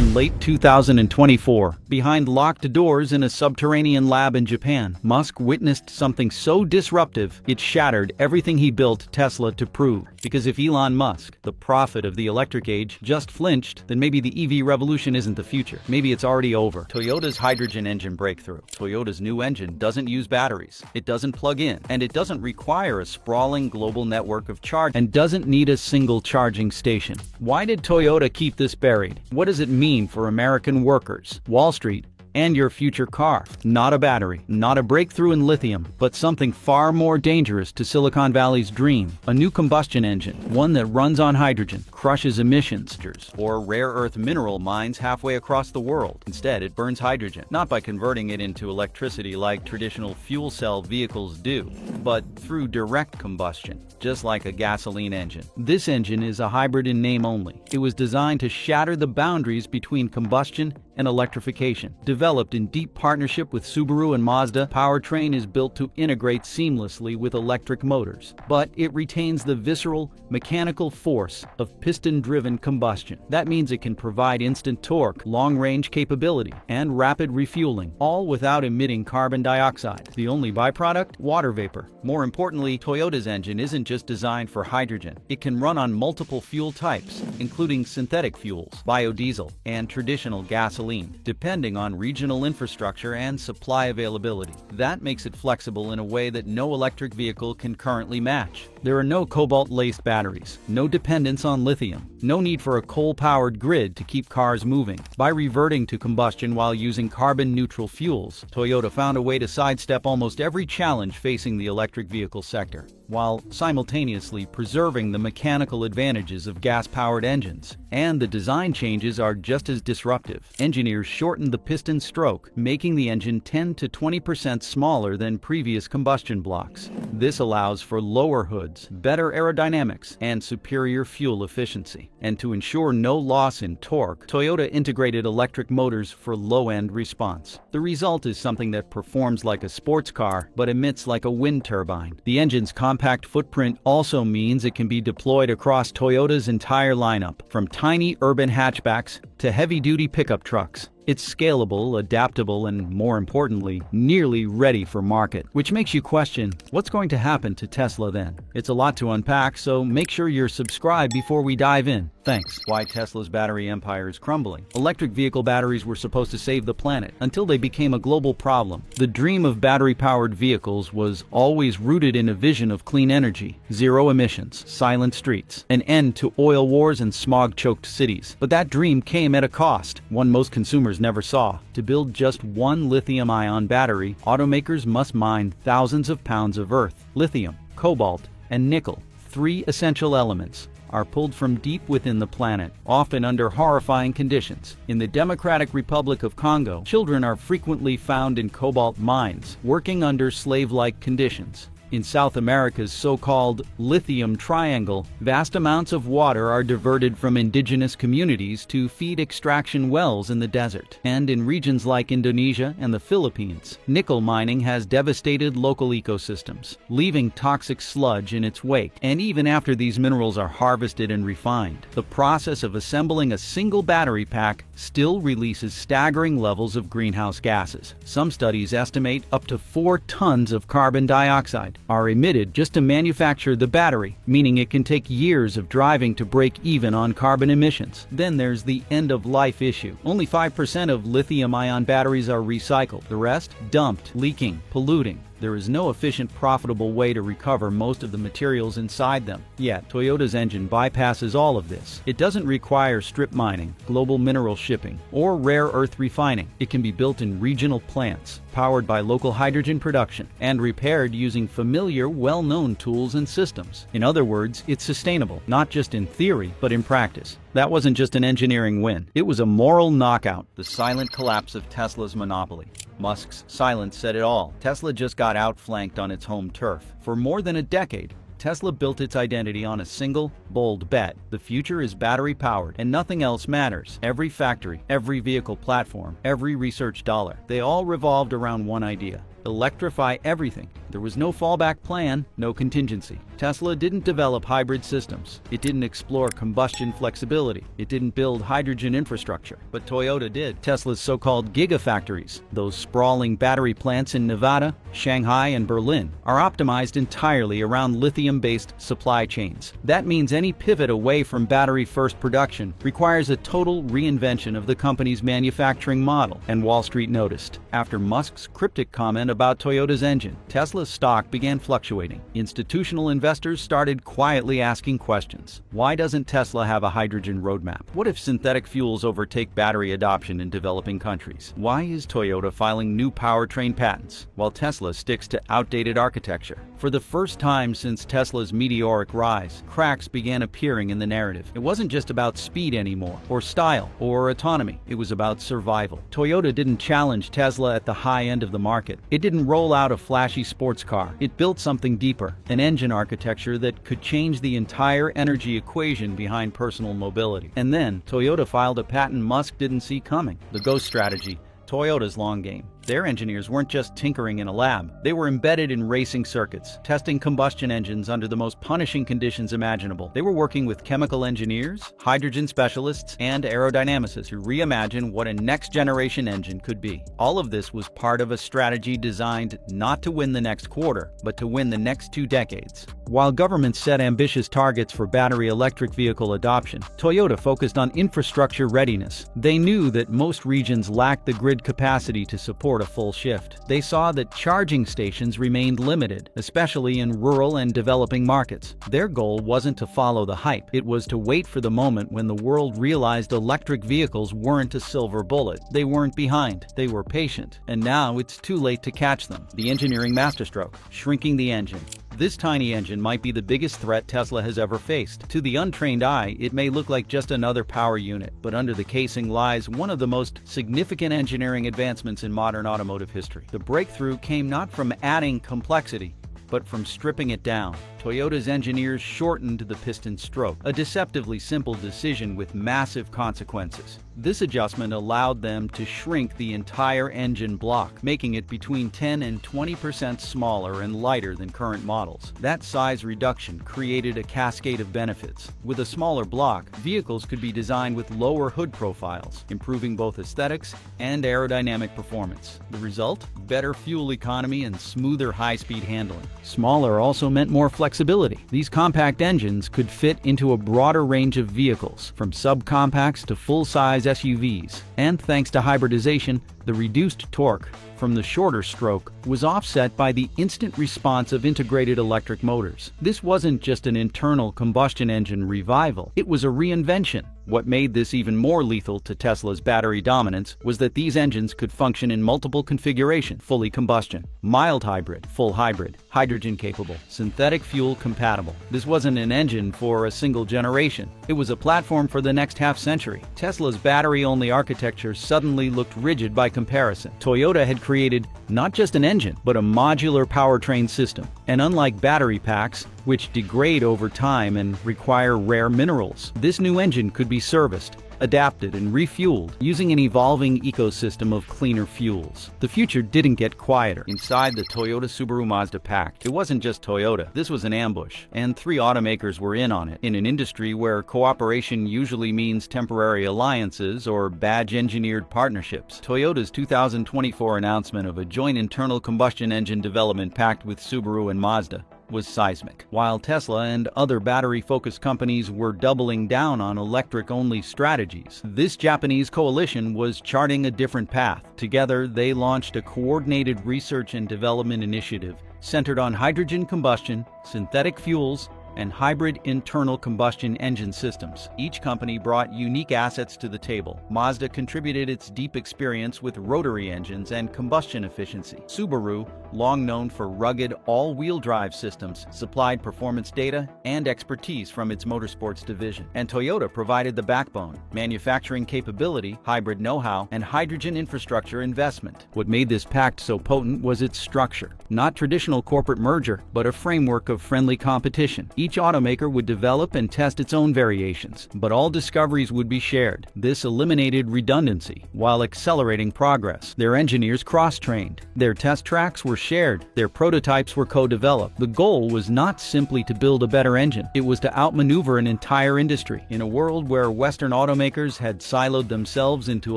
In late 2024, behind locked doors in a subterranean lab in Japan, Musk witnessed something so disruptive it shattered everything he built Tesla to prove. Because if Elon Musk, the prophet of the electric age, just flinched, then maybe the EV revolution isn't the future. Maybe it's already over. Toyota's hydrogen engine breakthrough. Toyota's new engine doesn't use batteries, it doesn't plug in, and it doesn't require a sprawling global network of charge, and doesn't need a single charging station. Why did Toyota keep this buried? What does it mean for American workers, Wall Street, and your future car? Not a battery, not a breakthrough in lithium, but something far more dangerous to Silicon Valley's dream. A new combustion engine, one that runs on hydrogen, crushes emissions, or rare earth mineral mines halfway across the world. Instead, it burns hydrogen, not by converting it into electricity like traditional fuel cell vehicles do, but through direct combustion, just like a gasoline engine. This engine is a hybrid in name only. It was designed to shatter the boundaries between combustion and electrification. Developed in deep partnership with Subaru and Mazda, powertrain is built to integrate seamlessly with electric motors, but it retains the visceral, mechanical force of piston-driven combustion. That means it can provide instant torque, long-range capability, and rapid refueling, all without emitting carbon dioxide. The only byproduct? Water vapor. More importantly, Toyota's engine isn't just designed for hydrogen. It can run on multiple fuel types, including synthetic fuels, biodiesel, and traditional gasoline, depending on regional infrastructure and supply availability. That makes it flexible in a way that no electric vehicle can currently match. There are no cobalt-laced batteries, no dependence on lithium, no need for a coal-powered grid to keep cars moving. By reverting to combustion while using carbon-neutral fuels, Toyota found a way to sidestep almost every challenge facing the electric vehicle sector, while simultaneously preserving the mechanical advantages of gas-powered engines. And the design changes are just as disruptive. Engineers shortened the piston stroke, making the engine 10 to 20% smaller than previous combustion blocks. This allows for lower hoods, better aerodynamics, and superior fuel efficiency. And to ensure no loss in torque, Toyota integrated electric motors for low-end response. The result is something that performs like a sports car, but emits like a wind turbine. The engine's compact footprint also means it can be deployed across Toyota's entire lineup, from tiny urban hatchbacks to heavy-duty pickup trucks. It's scalable, adaptable, and more importantly, nearly ready for market. Which makes you question, what's going to happen to Tesla then? It's a lot to unpack, so make sure you're subscribed before we dive in. Thanks. Why Tesla's battery empire is crumbling. Electric vehicle batteries were supposed to save the planet until they became a global problem. The dream of battery-powered vehicles was always rooted in a vision of clean energy, zero emissions, silent streets, an end to oil wars and smog-choked cities. But that dream came at a cost, one most consumers never saw. To build just one lithium-ion battery, automakers must mine thousands of pounds of earth. Lithium, cobalt, and nickel, three essential elements, are pulled from deep within the planet, often under horrifying conditions. In the Democratic Republic of Congo, children are frequently found in cobalt mines, working under slave-like conditions. In South America's so-called lithium triangle, vast amounts of water are diverted from indigenous communities to feed extraction wells in the desert. And in regions like Indonesia and the Philippines, nickel mining has devastated local ecosystems, leaving toxic sludge in its wake. And even after these minerals are harvested and refined, the process of assembling a single battery pack still releases staggering levels of greenhouse gases. Some studies estimate up to 4 tons of carbon dioxide are emitted just to manufacture the battery, meaning it can take years of driving to break even on carbon emissions. Then there's the end-of-life issue. Only 5% of lithium-ion batteries are recycled. The rest, dumped, leaking, polluting. There is no efficient, profitable way to recover most of the materials inside them. Yet, Toyota's engine bypasses all of this. It doesn't require strip mining, global mineral shipping, or rare earth refining. It can be built in regional plants, powered by local hydrogen production, and repaired using familiar, well-known tools and systems. In other words, it's sustainable, not just in theory, but in practice. That wasn't just an engineering win. It was a moral knockout, the silent collapse of Tesla's monopoly. Musk's silence said it all. Tesla just got outflanked on its home turf. For more than a decade, Tesla built its identity on a single, bold bet. The future is battery-powered, and nothing else matters. Every factory, every vehicle platform, every research dollar, they all revolved around one idea: electrify everything. There was no fallback plan, no contingency. Tesla didn't develop hybrid systems. It didn't explore combustion flexibility. It didn't build hydrogen infrastructure. But Toyota did. Tesla's so-called gigafactories, those sprawling battery plants in Nevada, Shanghai, and Berlin, are optimized entirely around lithium-based supply chains. That means any pivot away from battery-first production requires a total reinvention of the company's manufacturing model. And Wall Street noticed. After Musk's cryptic comment about Toyota's engine, Tesla's stock began fluctuating. Institutional investors started quietly asking questions. Why doesn't Tesla have a hydrogen roadmap? What if synthetic fuels overtake battery adoption in developing countries? Why is Toyota filing new powertrain patents, while Tesla sticks to outdated architecture? For the first time since Tesla's meteoric rise, cracks began appearing in the narrative. It wasn't just about speed anymore, or style, or autonomy. It was about survival. Toyota didn't challenge Tesla at the high end of the market. It didn't roll out a flashy sports car. It built something deeper, an engine architecture that could change the entire energy equation behind personal mobility. And then, Toyota filed a patent Musk didn't see coming: the Ghost strategy, Toyota's long game. Their engineers weren't just tinkering in a lab. They were embedded in racing circuits, testing combustion engines under the most punishing conditions imaginable. They were working with chemical engineers, hydrogen specialists, and aerodynamicists who reimagined what a next-generation engine could be. All of this was part of a strategy designed not to win the next quarter, but to win the next 2 decades. While governments set ambitious targets for battery electric vehicle adoption, Toyota focused on infrastructure readiness. They knew that most regions lacked the grid capacity to support a full shift. They saw that charging stations remained limited, especially in rural and developing markets. Their goal wasn't to follow the hype. It was to wait for the moment when the world realized electric vehicles weren't a silver bullet. They weren't behind. They were patient. And now it's too late to catch them. The engineering masterstroke: shrinking the engine. This tiny engine might be the biggest threat Tesla has ever faced. To the untrained eye, it may look like just another power unit, but under the casing lies one of the most significant engineering advancements in modern automotive history. The breakthrough came not from adding complexity, but from stripping it down. Toyota's engineers shortened the piston stroke, a deceptively simple decision with massive consequences. This adjustment allowed them to shrink the entire engine block, making it between 10 and 20% smaller and lighter than current models. That size reduction created a cascade of benefits. With a smaller block, vehicles could be designed with lower hood profiles, improving both aesthetics and aerodynamic performance. The result? Better fuel economy and smoother high-speed handling. Smaller also meant more flexibility. These compact engines could fit into a broader range of vehicles, from subcompacts to full-size SUVs. And thanks to hybridization, the reduced torque from the shorter stroke was offset by the instant response of integrated electric motors. This wasn't just an internal combustion engine revival, it was a reinvention. What made this even more lethal to Tesla's battery dominance was that these engines could function in multiple configurations: fully combustion, mild hybrid, full hybrid, hydrogen capable, synthetic fuel compatible. This wasn't an engine for a single generation. It was a platform for the next half-century. Tesla's battery-only architecture suddenly looked rigid by comparison. Toyota had created not just an engine, but a modular powertrain system. And unlike battery packs, which degrade over time and require rare minerals, this new engine could be serviced, adapted, and refueled using an evolving ecosystem of cleaner fuels. The future didn't get quieter. Inside the Toyota Subaru Mazda pact, it wasn't just Toyota. This was an ambush, and 3 automakers were in on it. In an industry where cooperation usually means temporary alliances or badge-engineered partnerships, Toyota's 2024 announcement of a joint internal combustion engine development pact with Subaru and Mazda was seismic. While Tesla and other battery-focused companies were doubling down on electric-only strategies, this Japanese coalition was charting a different path. Together, they launched a coordinated research and development initiative centered on hydrogen combustion, synthetic fuels, and hybrid internal combustion engine systems. Each company brought unique assets to the table. Mazda contributed its deep experience with rotary engines and combustion efficiency. Subaru, long known for rugged all-wheel drive systems, supplied performance data and expertise from its motorsports division. And Toyota provided the backbone: manufacturing capability, hybrid know-how, and hydrogen infrastructure investment. What made this pact so potent was its structure. Not traditional corporate merger, but a framework of friendly competition. Each Each automaker would develop and test its own variations, but all discoveries would be shared. This eliminated redundancy while accelerating progress. Their engineers cross-trained. Their test tracks were shared. Their prototypes were co-developed. The goal was not simply to build a better engine. It was to outmaneuver an entire industry. In a world where Western automakers had siloed themselves into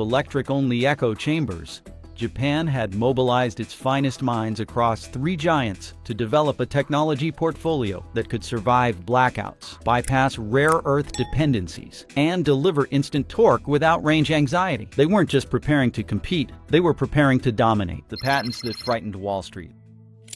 electric-only echo chambers, Japan had mobilized its finest minds across 3 giants to develop a technology portfolio that could survive blackouts, bypass rare earth dependencies, and deliver instant torque without range anxiety. They weren't just preparing to compete, they were preparing to dominate. The patents that frightened Wall Street.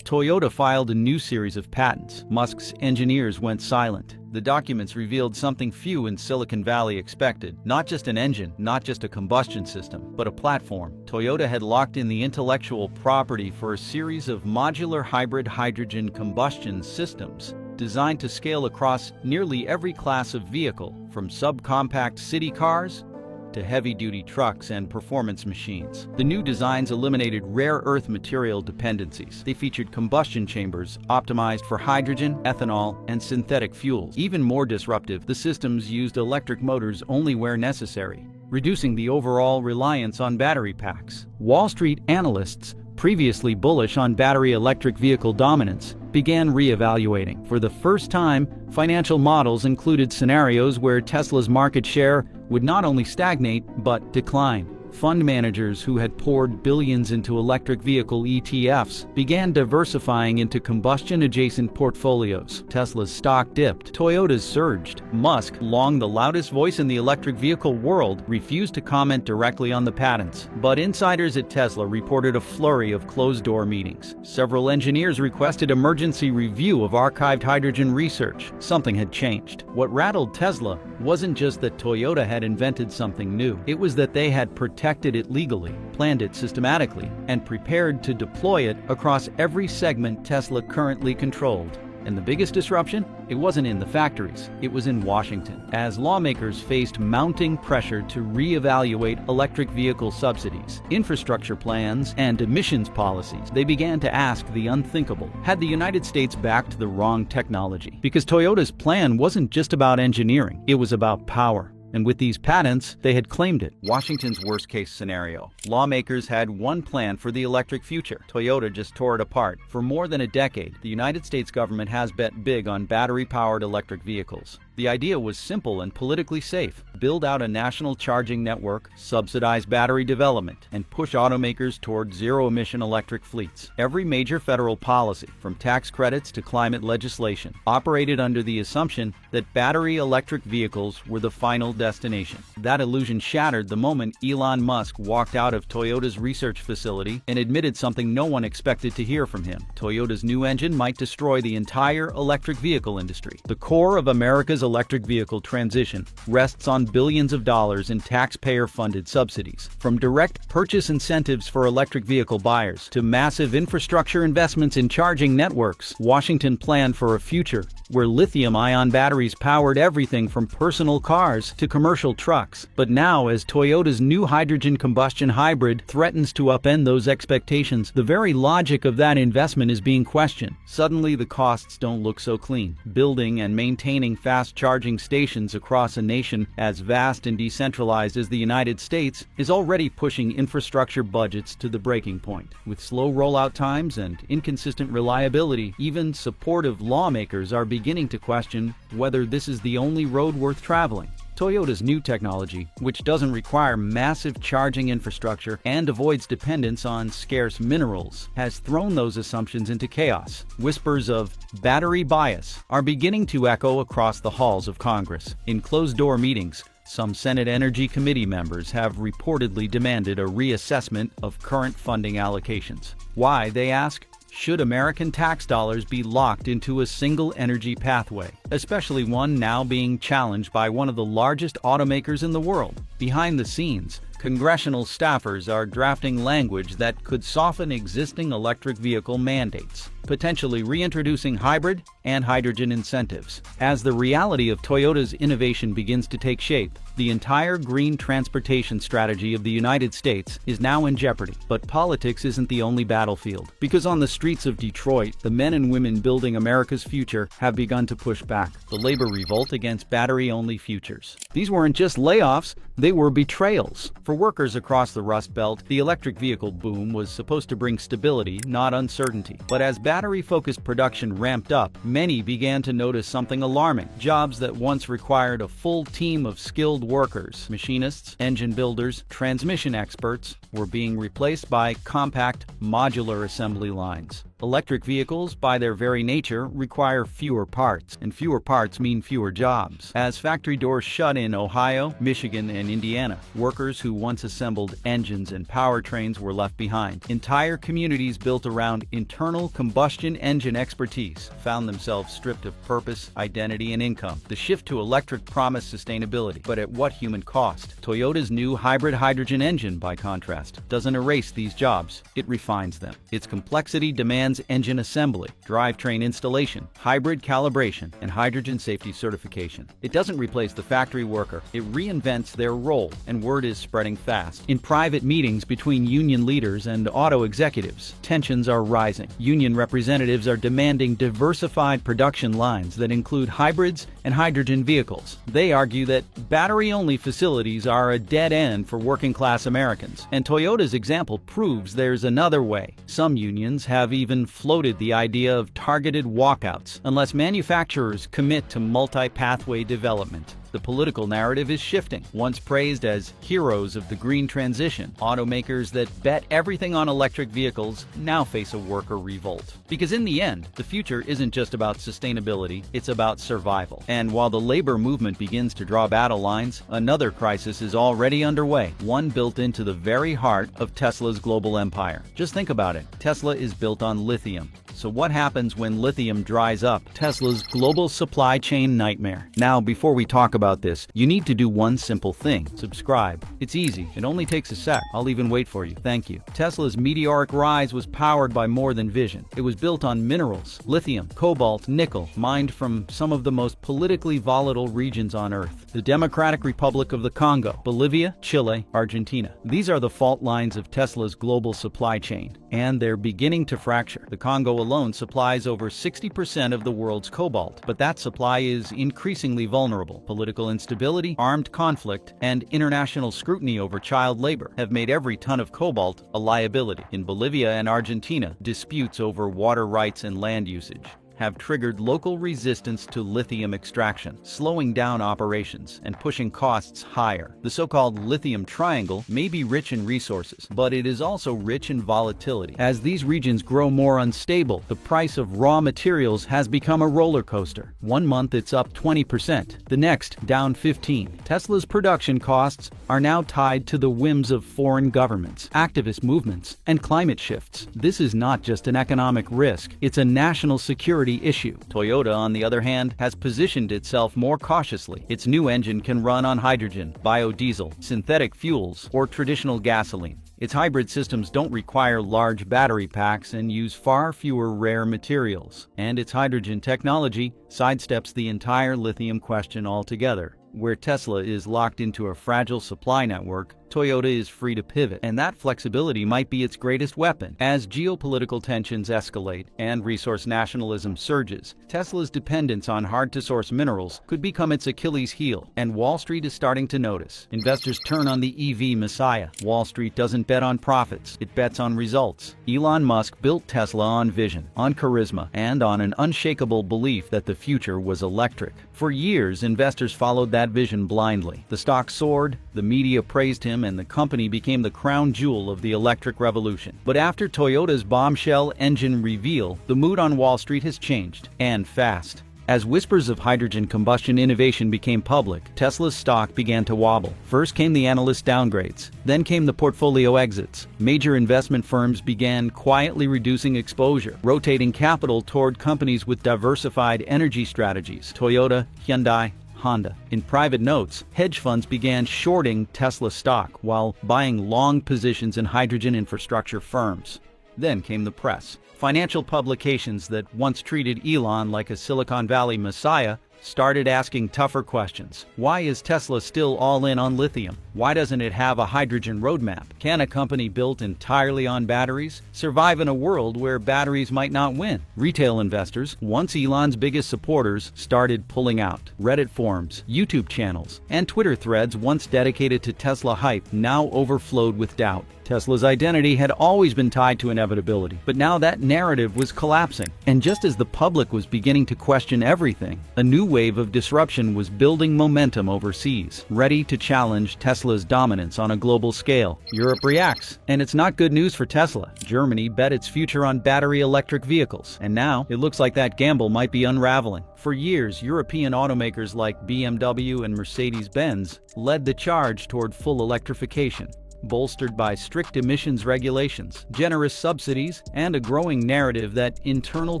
Toyota filed a new series of patents. Musk's engineers went silent. The documents revealed something few in Silicon Valley expected. Not just an engine, not just a combustion system, but a platform. Toyota had locked in the intellectual property for a series of modular hybrid hydrogen combustion systems designed to scale across nearly every class of vehicle, from subcompact city cars to heavy-duty trucks and performance machines. The new designs eliminated rare earth material dependencies. They featured combustion chambers optimized for hydrogen, ethanol, and synthetic fuels. Even more disruptive, the systems used electric motors only where necessary, reducing the overall reliance on battery packs. Wall Street analysts, previously bullish on battery electric vehicle dominance, began re-evaluating. For the first time, financial models included scenarios where Tesla's market share would not only stagnate, but decline. Fund managers who had poured billions into electric vehicle ETFs began diversifying into combustion-adjacent portfolios. Tesla's stock dipped. Toyota's surged. Musk, long the loudest voice in the electric vehicle world, refused to comment directly on the patents. But insiders at Tesla reported a flurry of closed-door meetings. Several engineers requested emergency review of archived hydrogen research. Something had changed. What rattled Tesla wasn't just that Toyota had invented something new. It was that they had protected it legally, planned it systematically, and prepared to deploy it across every segment Tesla currently controlled. And the biggest disruption? It wasn't in the factories, it was in Washington. As lawmakers faced mounting pressure to re-evaluate electric vehicle subsidies, infrastructure plans, and emissions policies, they began to ask the unthinkable. Had the United States backed the wrong technology? Because Toyota's plan wasn't just about engineering, it was about power. And with these patents, they had claimed it. Washington's worst-case scenario. Lawmakers had one plan for the electric future. Toyota just tore it apart. For more than a decade, the United States government has bet big on battery-powered electric vehicles. The idea was simple and politically safe. Build out a national charging network, subsidize battery development, and push automakers toward zero-emission electric fleets. Every major federal policy, from tax credits to climate legislation, operated under the assumption that battery electric vehicles were the final destination. That illusion shattered the moment Elon Musk walked out of Toyota's research facility and admitted something no one expected to hear from him. Toyota's new engine might destroy the entire electric vehicle industry. The core of America's electric vehicle transition rests on billions of dollars in taxpayer-funded subsidies. From direct purchase incentives for electric vehicle buyers to massive infrastructure investments in charging networks, Washington planned for a future where lithium-ion batteries powered everything from personal cars to commercial trucks. But now, as Toyota's new hydrogen combustion hybrid threatens to upend those expectations, the very logic of that investment is being questioned. Suddenly, the costs don't look so clean. Building and maintaining fast charging stations across a nation as vast and decentralized as the United States is already pushing infrastructure budgets to the breaking point. With slow rollout times and inconsistent reliability, even supportive lawmakers are beginning to question whether this is the only road worth traveling. Toyota's new technology, which doesn't require massive charging infrastructure and avoids dependence on scarce minerals, has thrown those assumptions into chaos. Whispers of battery bias are beginning to echo across the halls of Congress. In closed-door meetings, some Senate Energy Committee members have reportedly demanded a reassessment of current funding allocations. Why, they ask? Should American tax dollars be locked into a single energy pathway, especially one now being challenged by one of the largest automakers in the world? Behind the scenes, congressional staffers are drafting language that could soften existing electric vehicle mandates, potentially reintroducing hybrid and hydrogen incentives. As the reality of Toyota's innovation begins to take shape, The entire green transportation strategy of the United States is now in jeopardy. But politics isn't the only battlefield, because on the streets of Detroit, the men and women building America's future have begun to push back. The labor revolt against battery-only futures. These weren't just layoffs, they were betrayals. For workers across the Rust Belt, the electric vehicle boom was supposed to bring stability, not uncertainty. But as battery-focused production ramped up, many began to notice something alarming. Jobs that once required a full team of skilled workers, machinists, engine builders, transmission experts, were being replaced by compact, modular assembly lines. Electric vehicles, by their very nature, require fewer parts, and fewer parts mean fewer jobs. As factory doors shut in Ohio, Michigan, and Indiana, workers who once assembled engines and powertrains were left behind. Entire communities built around internal combustion engine expertise found themselves stripped of purpose, identity, and income. The shift to electric promised sustainability, but at what human cost? Toyota's new hybrid hydrogen engine, by contrast, doesn't erase these jobs, it refines them. Its complexity demands engine assembly, drivetrain installation, hybrid calibration, and hydrogen safety certification. It doesn't replace the factory worker, it reinvents their role, and word is spreading fast. In private meetings between union leaders and auto executives, tensions are rising. Union representatives are demanding diversified production lines that include hybrids and hydrogen vehicles. They argue that battery-only facilities are a dead end for working-class Americans, and Toyota's example proves there's another way. Some unions have even floated the idea of targeted walkouts unless manufacturers commit to multi-pathway development. The political narrative is shifting. Once praised as heroes of the green transition, automakers that bet everything on electric vehicles now face a worker revolt. Because in the end, the future isn't just about sustainability, it's about survival. And while the labor movement begins to draw battle lines, another crisis is already underway, one built into the very heart of Tesla's global empire. Just think about it. Tesla is built on lithium. So what happens when lithium dries up? Tesla's global supply chain nightmare. Now, before we talk about this, you need to do one simple thing. Subscribe. It's easy. It only takes a sec. I'll even wait for you. Thank you. Tesla's meteoric rise was powered by more than vision. It was built on minerals, lithium, cobalt, nickel, mined from some of the most politically volatile regions on Earth. The Democratic Republic of the Congo, Bolivia, Chile, Argentina. These are the fault lines of Tesla's global supply chain, and they're beginning to fracture. The Congo alone supplies over 60% of the world's cobalt, but that supply is increasingly vulnerable. Political instability, armed conflict, and international scrutiny over child labor have made every ton of cobalt a liability. In Bolivia and Argentina, disputes over water rights and land usage have triggered local resistance to lithium extraction, slowing down operations and pushing costs higher. The so-called lithium triangle may be rich in resources, but it is also rich in volatility. As these regions grow more unstable, the price of raw materials has become a roller coaster. One month it's up 20%, the next down 15%. Tesla's production costs are now tied to the whims of foreign governments, activist movements, and climate shifts. This is not just an economic risk, it's a national security issue. Toyota, on the other hand, has positioned itself more cautiously. Its new engine can run on hydrogen, biodiesel, synthetic fuels, or traditional gasoline. Its hybrid systems don't require large battery packs and use far fewer rare materials. And its hydrogen technology sidesteps the entire lithium question altogether. Where Tesla is locked into a fragile supply network, Toyota is free to pivot, and that flexibility might be its greatest weapon. As geopolitical tensions escalate and resource nationalism surges, Tesla's dependence on hard-to-source minerals could become its Achilles heel, and Wall Street is starting to notice. Investors turn on the EV messiah. Wall Street doesn't bet on profits, it bets on results. Elon Musk built Tesla on vision, on charisma, and on an unshakable belief that the future was electric. For years, investors followed that vision blindly. The stock soared, the media praised him, and the company became the crown jewel of the electric revolution. But after Toyota's bombshell engine reveal, the mood on Wall Street has changed, and fast. As whispers of hydrogen combustion innovation became public, Tesla's stock began to wobble. First came the analyst downgrades, then came the portfolio exits. Major investment firms began quietly reducing exposure, rotating capital toward companies with diversified energy strategies: Toyota, Hyundai, Honda. In private notes, hedge funds began shorting Tesla stock while buying long positions in hydrogen infrastructure firms. Then came the press. Financial publications that once treated Elon like a Silicon Valley messiah started asking tougher questions. Why is Tesla still all in on lithium? Why doesn't it have a hydrogen roadmap? Can a company built entirely on batteries survive in a world where batteries might not win? Retail investors, once Elon's biggest supporters, started pulling out. Reddit forums, YouTube channels, and Twitter threads once dedicated to Tesla hype now overflowed with doubt. Tesla's identity had always been tied to inevitability, but now that narrative was collapsing. And just as the public was beginning to question everything, a new wave of disruption was building momentum overseas, ready to challenge Tesla's dominance on a global scale. Europe reacts, and it's not good news for Tesla. Germany bet its future on battery electric vehicles, and now it looks like that gamble might be unraveling. For years, European automakers like BMW and Mercedes-Benz led the charge toward full electrification, bolstered by strict emissions regulations, generous subsidies, and a growing narrative that internal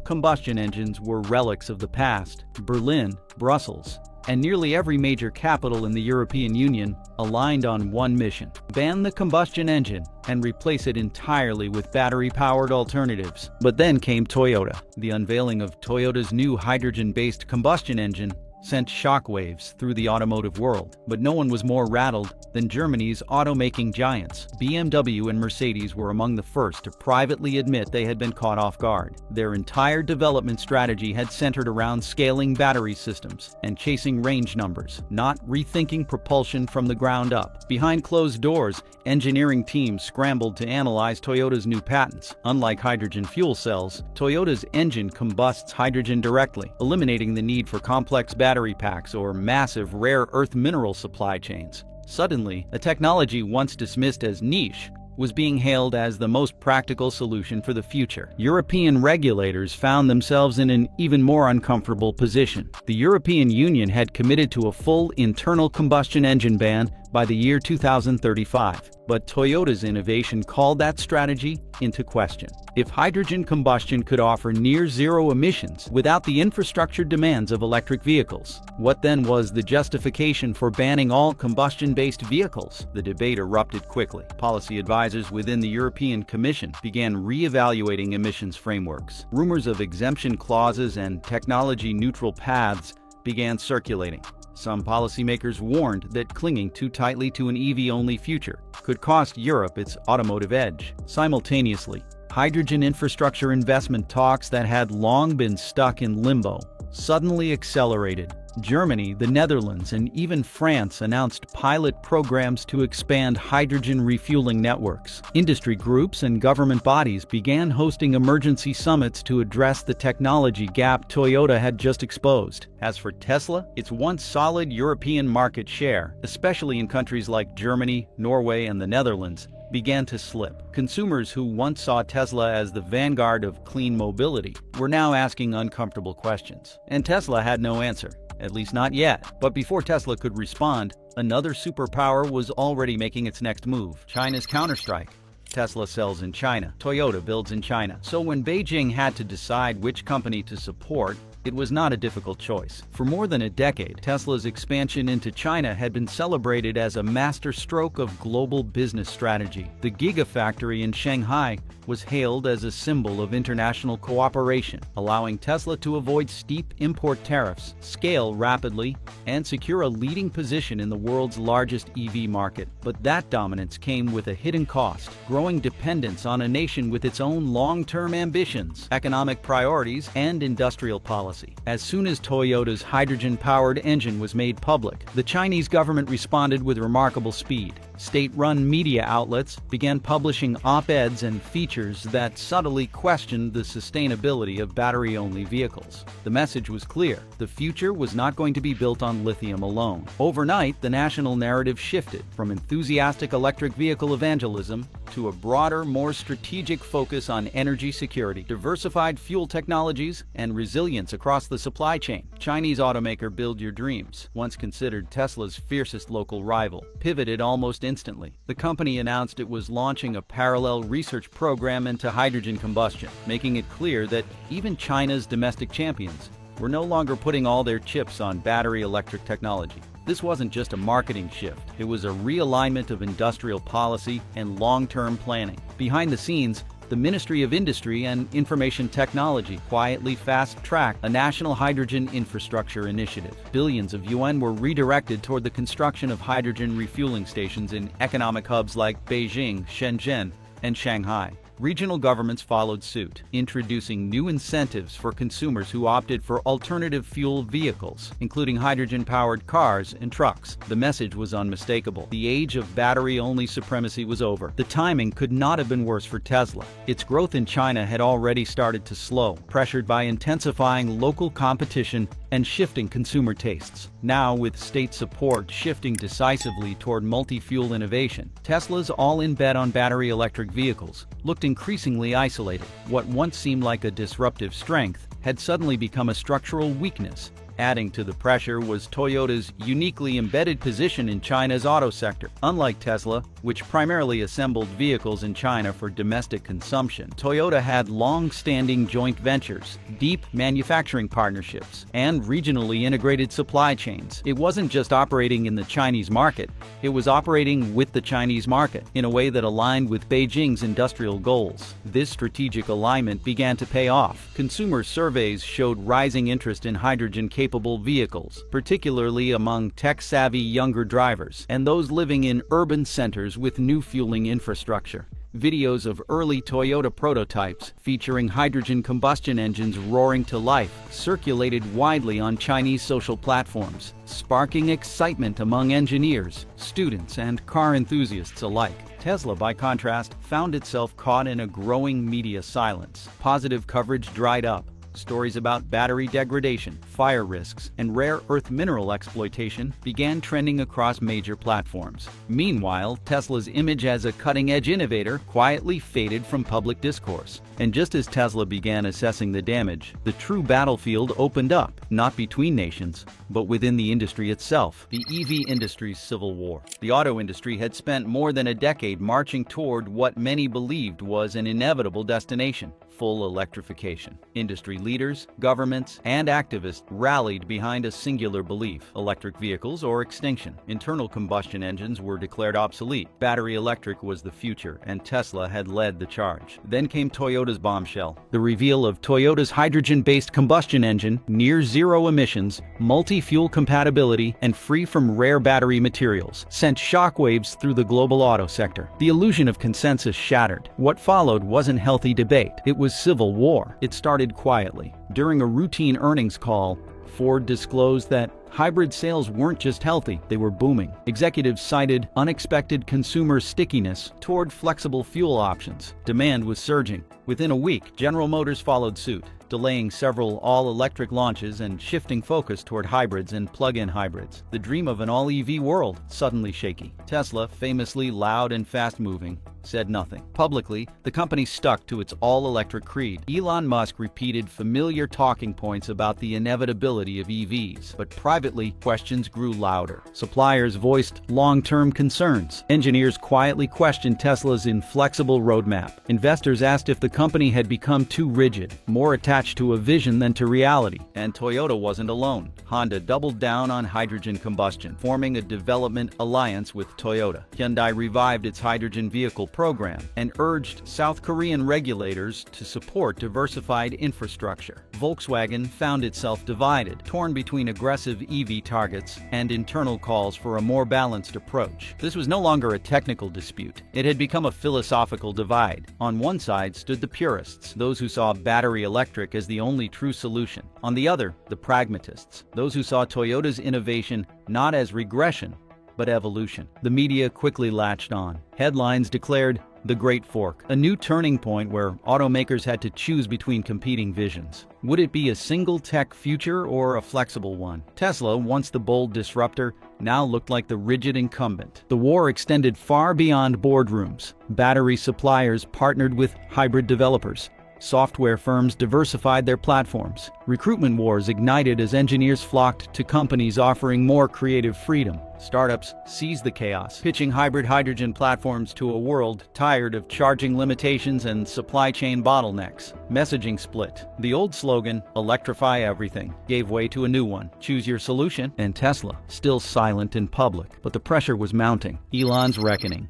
combustion engines were relics of the past. Berlin, Brussels, and nearly every major capital in the European Union aligned on one mission: ban the combustion engine and replace it entirely with battery-powered alternatives. But then came Toyota. The unveiling of Toyota's new hydrogen-based combustion engine sent shockwaves through the automotive world, but no one was more rattled than Germany's automaking giants. BMW and Mercedes were among the first to privately admit they had been caught off guard. Their entire development strategy had centered around scaling battery systems and chasing range numbers, not rethinking propulsion from the ground up. Behind closed doors, engineering teams scrambled to analyze Toyota's new patents. Unlike hydrogen fuel cells, Toyota's engine combusts hydrogen directly, eliminating the need for complex battery packs or massive rare earth mineral supply chains. Suddenly, a technology once dismissed as niche was being hailed as the most practical solution for the future. European regulators found themselves in an even more uncomfortable position. The European Union had committed to a full internal combustion engine ban by the year 2035, but Toyota's innovation called that strategy into question. If hydrogen combustion could offer near-zero emissions without the infrastructure demands of electric vehicles, what then was the justification for banning all combustion-based vehicles? The debate erupted quickly. Policy advisors within the European Commission began re-evaluating emissions frameworks. Rumors of exemption clauses and technology-neutral paths began circulating. Some policymakers warned that clinging too tightly to an EV-only future could cost Europe its automotive edge. Simultaneously, hydrogen infrastructure investment talks that had long been stuck in limbo suddenly accelerated. Germany, the Netherlands, and even France announced pilot programs to expand hydrogen refueling networks. Industry groups and government bodies began hosting emergency summits to address the technology gap Toyota had just exposed. As for Tesla, its once solid European market share, especially in countries like Germany, Norway, and the Netherlands, began to slip. Consumers who once saw Tesla as the vanguard of clean mobility were now asking uncomfortable questions. And Tesla had no answer. At least not yet. But before Tesla could respond, another superpower was already making its next move: China's counterstrike. Tesla sells in China, Toyota builds in China. So when Beijing had to decide which company to support, it was not a difficult choice. For more than a decade, Tesla's expansion into China had been celebrated as a masterstroke of global business strategy. The Gigafactory in Shanghai was hailed as a symbol of international cooperation, allowing Tesla to avoid steep import tariffs, scale rapidly, and secure a leading position in the world's largest EV market. But that dominance came with a hidden cost: growing dependence on a nation with its own long-term ambitions, economic priorities, and industrial policy. As soon as Toyota's hydrogen-powered engine was made public, the Chinese government responded with remarkable speed. State-run media outlets began publishing op-eds and features that subtly questioned the sustainability of battery-only vehicles. The message was clear: the future was not going to be built on lithium alone. Overnight, the national narrative shifted from enthusiastic electric vehicle evangelism to a broader, more strategic focus on energy security, diversified fuel technologies, and resilience across the supply chain. Chinese automaker Build Your Dreams, once considered Tesla's fiercest local rival, pivoted almost instantly. The company announced it was launching a parallel research program into hydrogen combustion, making it clear that even China's domestic champions were no longer putting all their chips on battery electric technology. This wasn't just a marketing shift, it was a realignment of industrial policy and long-term planning. Behind the scenes, the Ministry of Industry and Information Technology quietly fast-tracked a national hydrogen infrastructure initiative. Billions of yuan were redirected toward the construction of hydrogen refueling stations in economic hubs like Beijing, Shenzhen, and Shanghai. Regional governments followed suit, introducing new incentives for consumers who opted for alternative fuel vehicles, including hydrogen-powered cars and trucks. The message was unmistakable. The age of battery-only supremacy was over. The timing could not have been worse for Tesla. Its growth in China had already started to slow, pressured by intensifying local competition and shifting consumer tastes. Now, with state support shifting decisively toward multi-fuel innovation, Tesla's all-in bet on battery electric vehicles looked increasingly isolated. What once seemed like a disruptive strength had suddenly become a structural weakness. Adding to the pressure was Toyota's uniquely embedded position in China's auto sector. Unlike Tesla, which primarily assembled vehicles in China for domestic consumption, Toyota had long-standing joint ventures, deep manufacturing partnerships, and regionally integrated supply chains. It wasn't just operating in the Chinese market, it was operating with the Chinese market in a way that aligned with Beijing's industrial goals. This strategic alignment began to pay off. Consumer surveys showed rising interest in hydrogen-capable vehicles, particularly among tech-savvy younger drivers and those living in urban centers with new fueling infrastructure. Videos of early Toyota prototypes featuring hydrogen combustion engines roaring to life circulated widely on Chinese social platforms, sparking excitement among engineers, students, and car enthusiasts alike. Tesla, by contrast, found itself caught in a growing media silence. Positive coverage dried up. Stories about battery degradation, fire risks, and rare earth mineral exploitation began trending across major platforms. Meanwhile, Tesla's image as a cutting-edge innovator quietly faded from public discourse. And just as Tesla began assessing the damage, the true battlefield opened up, not between nations, but within the industry itself. The EV industry's civil war. The auto industry had spent more than a decade marching toward what many believed was an inevitable destination: full electrification. Industry leaders, governments, and activists rallied behind a singular belief: electric vehicles or extinction. Internal combustion engines were declared obsolete. Battery electric was the future, and Tesla had led the charge. Then came Toyota's bombshell. The reveal of Toyota's hydrogen-based combustion engine, near-zero emissions, multi-fuel compatibility, and free from rare battery materials, sent shockwaves through the global auto sector. The illusion of consensus shattered. What followed wasn't healthy debate. It was civil war. It started quietly. During a routine earnings call, Ford disclosed that hybrid sales weren't just healthy, they were booming. Executives cited unexpected consumer stickiness toward flexible fuel options. Demand was surging. Within a week, General Motors followed suit, delaying several all-electric launches and shifting focus toward hybrids and plug-in hybrids. The dream of an all-EV world suddenly shaky. Tesla, famously loud and fast-moving, said nothing. Publicly, the company stuck to its all-electric creed. Elon Musk repeated familiar talking points about the inevitability of EVs, but privately, questions grew louder. Suppliers voiced long-term concerns. Engineers quietly questioned Tesla's inflexible roadmap. Investors asked if the company had become too rigid, more attached to a vision than to reality. And Toyota wasn't alone. Honda doubled down on hydrogen combustion, forming a development alliance with Toyota. Hyundai revived its hydrogen vehicle program and urged South Korean regulators to support diversified infrastructure. Volkswagen found itself divided, torn between aggressive EV targets and internal calls for a more balanced approach. This was no longer a technical dispute. It had become a philosophical divide. On one side stood the purists, those who saw battery electric as the only true solution. On the other, the pragmatists, those who saw Toyota's innovation not as regression, but evolution. The media quickly latched on. Headlines declared the Great Fork, a new turning point where automakers had to choose between competing visions. Would it be a single tech future or a flexible one? Tesla, once the bold disruptor, now looked like the rigid incumbent. The war extended far beyond boardrooms. Battery suppliers partnered with hybrid developers. Software firms diversified their platforms. Recruitment wars ignited as engineers flocked to companies offering more creative freedom. Startups seized the chaos, pitching hybrid hydrogen platforms to a world tired of charging limitations and supply chain bottlenecks. Messaging split. The old slogan, "Electrify everything," gave way to a new one, "Choose your solution." And Tesla, still silent in public, but the pressure was mounting. Elon's reckoning.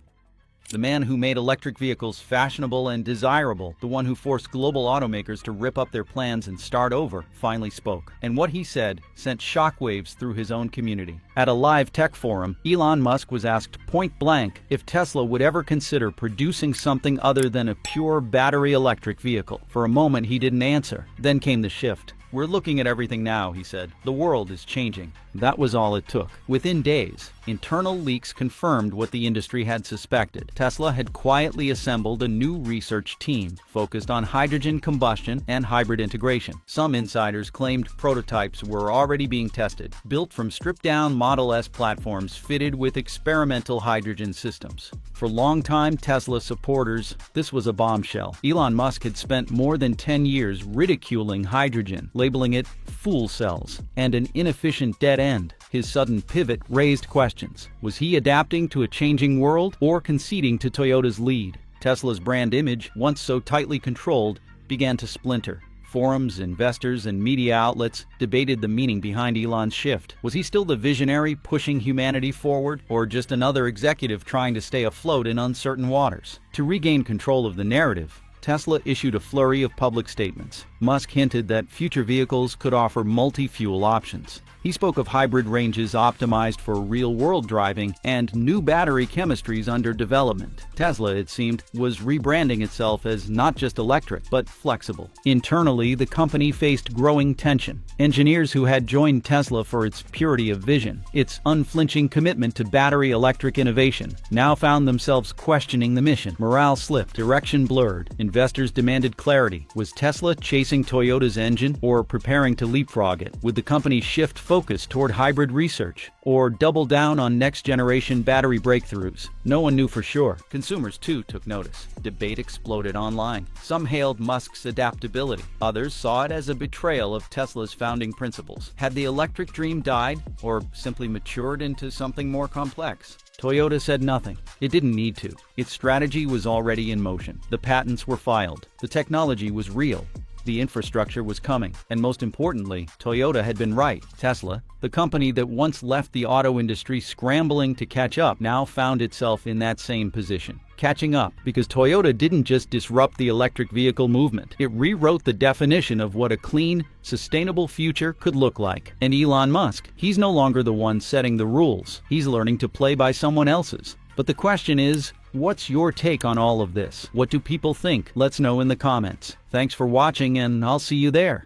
The man who made electric vehicles fashionable and desirable, the one who forced global automakers to rip up their plans and start over, finally spoke. And what he said sent shockwaves through his own community. At a live tech forum, Elon Musk was asked point blank if Tesla would ever consider producing something other than a pure battery electric vehicle. For a moment, he didn't answer. Then came the shift. "We're looking at everything now," he said. "The world is changing." That was all it took. Within days, internal leaks confirmed what the industry had suspected. Tesla had quietly assembled a new research team focused on hydrogen combustion and hybrid integration. Some insiders claimed prototypes were already being tested, built from stripped-down Model S platforms fitted with experimental hydrogen systems. For longtime Tesla supporters, this was a bombshell. Elon Musk had spent more than 10 years ridiculing hydrogen, labeling it "fool cells" and an inefficient dead end. His sudden pivot raised questions. Was he adapting to a changing world or conceding to Toyota's lead? Tesla's brand image, once so tightly controlled, began to splinter. Forums, investors, and media outlets debated the meaning behind Elon's shift. Was he still the visionary pushing humanity forward, or just another executive trying to stay afloat in uncertain waters? To regain control of the narrative, Tesla issued a flurry of public statements. Musk hinted that future vehicles could offer multi-fuel options. He spoke of hybrid ranges optimized for real-world driving and new battery chemistries under development. Tesla, it seemed, was rebranding itself as not just electric, but flexible. Internally, the company faced growing tension. Engineers who had joined Tesla for its purity of vision, its unflinching commitment to battery electric innovation, now found themselves questioning the mission. Morale slipped, direction blurred. Investors demanded clarity. Was Tesla chasing Toyota's engine or preparing to leapfrog it? Would the company shift focus toward hybrid research or double down on next-generation battery breakthroughs? No one knew for sure. Consumers, too, took notice. Debate exploded online. Some hailed Musk's adaptability. Others saw it as a betrayal of Tesla's founding principles. Had the electric dream died or simply matured into something more complex? Toyota said nothing. It didn't need to. Its strategy was already in motion. The patents were filed. The technology was real. The infrastructure was coming, and most importantly, Toyota had been right. Tesla, the company that once left the auto industry scrambling to catch up, now found itself in that same position. Catching up, because Toyota didn't just disrupt the electric vehicle movement. It rewrote the definition of what a clean, sustainable future could look like. And Elon Musk, he's no longer the one setting the rules. He's learning to play by someone else's. But the question is, what's your take on all of this? What do people think? Let's know in the comments. Thanks for watching, and I'll see you there.